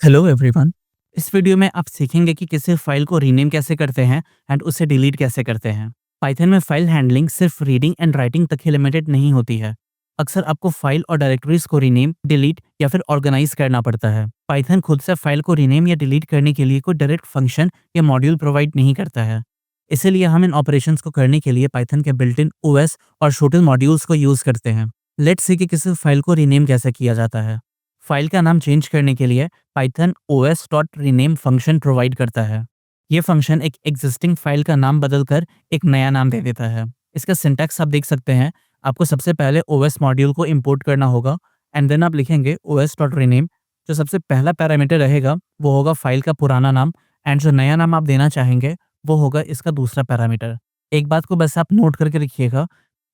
Hello everyone. इस video में आप सीखेंगे कि किसी फाइल को रीनेम कैसे करते हैं एंड उसे डिलीट कैसे करते हैं। पाइथन में फाइल हैंडलिंग सिर्फ रीडिंग एंड राइटिंग तक ही लिमिटेड नहीं होती है। अक्सर आपको फाइल और डायरेक्टरीज को रीनेम, डिलीट या फिर ऑर्गेनाइज करना पड़ता है। पाइथन खुद से फाइल को रीनेम या डिलीट करने के लिए कोई डायरेक्ट फंक्शन या मॉड्यूल प्रोवाइड नहीं करता है। इसीलिए हम इन ऑपरेशंस को करने के लिए पाइथन के बिल्ट इन ओएस और शोटल मॉड्यूल्स को यूज करते हैं। लेट्स सी कि किसी फाइल को रीनेम कैसे किया जाता है। फाइल का नाम चेंज करने के लिए पाइथन os.rename फंक्शन प्रोवाइड करता है। ये फंक्शन एक एग्जिस्टिंग फाइल का नाम बदलकर एक नया नाम दे देता है। इसका सिंटैक्स आप देख सकते हैं। आपको सबसे पहले os मॉड्यूल को इंपोर्ट करना होगा एंड देन आप लिखेंगे os.rename। जो सबसे पहला पैरामीटर रहेगा वो होगा फाइल का पुराना नाम एंड जो नया नाम आप देना चाहेंगे वो होगा इसका दूसरा पैरामीटर। एक बात को बस आप नोट करके रखिएगा,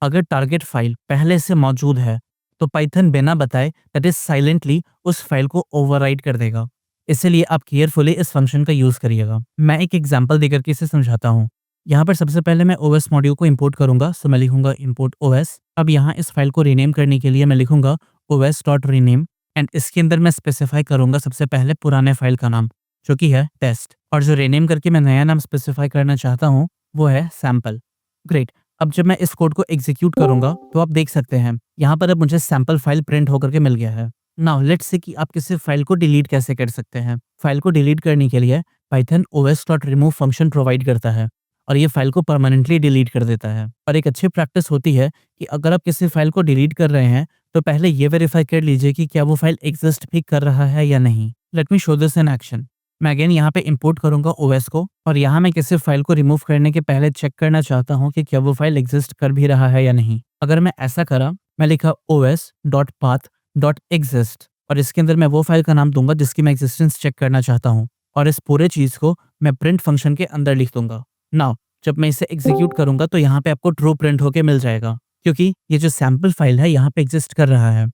अगर टारगेट फाइल पहले से मौजूद है तो पाइथन बिना बताए दैट इज साइलेंटली उस फाइल को ओवरराइट कर देगा। इसीलिए आप केयरफुली इस फंक्शन का यूज करिएगा। मैं एक एग्जांपल देकर के इसे समझाता हूँ। यहाँ पर सबसे पहले मैं ओएस मॉड्यूल को इंपोर्ट करूंगा, सो मैं लिखूंगा इंपोर्ट ओएस। अब यहाँ इस फाइल को रीनेम करने के लिए मैं लिखूंगा os.rename एंड इसके अंदर मैं स्पेसिफाई करूंगा सबसे पहले पुराने फाइल का नाम जो कि है टेस्ट, और जो रीनेम करके मैं नया नाम स्पेसिफाई करना चाहता हूँ वो है सैम्पल। ग्रेट। अब जब मैं इस कोड को एग्जीक्यूट करूंगा तो आप देख सकते हैं यहाँ पर अब मुझे सैम्पल फाइल प्रिंट होकर के मिल गया है। नाउ लेट्स से कि आप किसी फाइल को डिलीट कैसे कर सकते हैं। फाइल को डिलीट करने के लिए पाइथन os.remove फंक्शन प्रोवाइड करता है और ये फाइल को परमानेंटली डिलीट कर देता है। और एक अच्छी प्रैक्टिस होती है कि अगर आप किसी फाइल को डिलीट कर रहे हैं तो पहले ये वेरीफाई कर लीजिए कि क्या वो फाइल एग्जिस्ट भी कर रहा है या नहीं। Let me show this in action. मैं अगेन यहाँ पे इंपोर्ट करूंगा ओएस को और यहाँ मैं किसी फाइल को रिमूव करने के पहले चेक करना चाहता हूँ कि क्या वो फाइल एग्जिस्ट कर भी रहा है या नहीं। अगर मैं ऐसा करा, मैं लिखा os.path.exist और इसके अंदर मैं वो फाइल का नाम दूंगा जिसकी मैं एग्जिस्टेंस चेक करना चाहता हूँ और इस पूरे चीज को मैं प्रिंट फंक्शन के अंदर लिख दूंगा। नाउ जब मैं इसे एग्जीक्यूट करूंगा तो यहाँ पे आपको ट्रू प्रिंट होके मिल जाएगा क्योंकि ये जो सैम्पल फाइल है यहाँ पे एग्जिस्ट कर रहा है।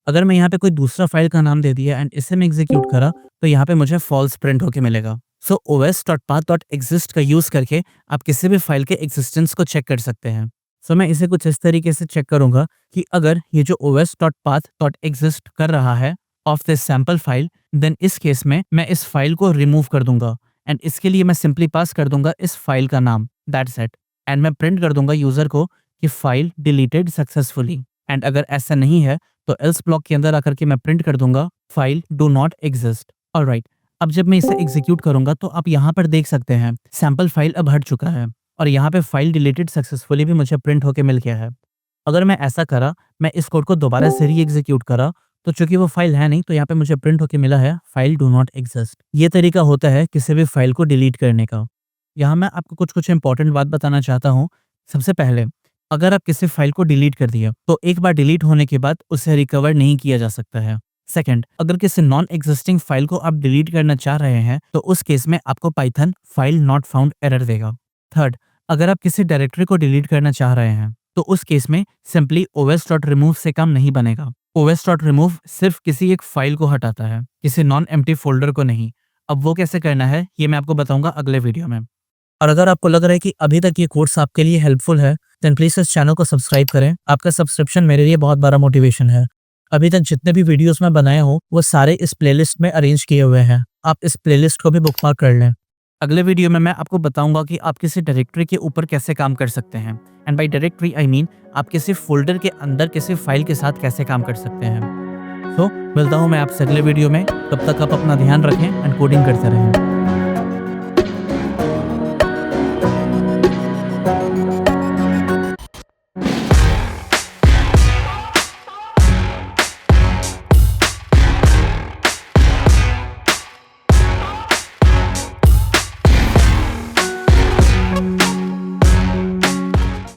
अगर मैं यहाँ पे कोई दूसरा फाइल का नाम दे दिया एंड इसे मैं एग्जीक्यूट करा तो यहाँ पे मुझे फॉल्स प्रिंट होके मिलेगा। सो os.path.exist का यूज करके आप किसी भी फाइल के एग्जिस्टेंस को चेक कर सकते हैं। सो मैं इसे कुछ इस तरीके से चेक करूंगा कि अगर ये जो os.path.exist कर रहा है of this sample file, then इस केस में मैं इस फाइल को रिमूव कर दूंगा एंड इसके लिए मैं सिंपली पास कर दूंगा इस फाइल का नाम, दैट्स इट। एंड मैं प्रिंट कर दूंगा यूजर को कि फाइल डिलीटेड सक्सेसफुली। एंड अगर ऐसा नहीं है तो एल्स ब्लॉक के अंदर आकर के मैं प्रिंट कर दूंगा file do not exist. Alright. अब जब मैं इसे एग्जीक्यूट करूंगा तो आप यहाँ पर देख सकते हैं सैम्पल फाइल अब हट चुका है और यहाँ पे फाइल डिलीटेड सक्सेसफुली भी मुझे प्रिंट होके मिल गया है। अगर मैं ऐसा करा, मैं इस कोड को दोबारा से री एग्जीक्यूट करा तो चूंकि वो फाइल है नहीं तो यहाँ पे मुझे प्रिंट होके मिला है फाइल डू नॉट एग्जिस्ट। ये तरीका होता है किसी भी फाइल को डिलीट करने का। यहाँ मैं आपको कुछ इंपॉर्टेंट बात बताना चाहता हूँ। सबसे पहले, अगर आप किसी फाइल को डिलीट कर दिया तो एक बार डिलीट होने के बाद उसे रिकवर नहीं किया जा सकता है। सेकंड, अगर किसी नॉन एग्जिस्टिंग फाइल को आप डिलीट करना चाह रहे हैं तो उस केस में आपको Python file not found error देगा। थर्ड, अगर आप किसी डायरेक्टरी को डिलीट करना चाह रहे हैं तो उस केस में सिंपली os.remove से काम नहीं बनेगा। os.remove सिर्फ किसी एक फाइल को हटाता है, किसी नॉन एम्प्टी फोल्डर को नहीं। अब वो कैसे करना है ये मैं आपको बताऊंगा अगले वीडियो में। और अगर आपको लग रहा है कि अभी तक ये कोर्स आपके लिए हेल्पफुल है देन प्लीज इस चैनल को सब्सक्राइब करें। आपका सब्सक्रिप्शन मेरे लिए बहुत बड़ा मोटिवेशन है। अभी तक जितने भी वीडियोस मैं बनाया हूँ वो सारे इस प्लेलिस्ट में अरेंज किए हुए हैं। आप इस प्लेलिस्ट को भी बुकमार्क कर लें। अगले वीडियो में मैं आपको बताऊंगा कि आप किसी डायरेक्टरी के ऊपर कैसे काम कर सकते हैं। And by directory I mean आप किसी फोल्डर के अंदर किसी फाइल के साथ कैसे काम कर सकते हैं। तो मिलता हूँ मैं आपसे अगले वीडियो में। तब तक आप अपना ध्यान रखें एंड कोडिंग करते रहें।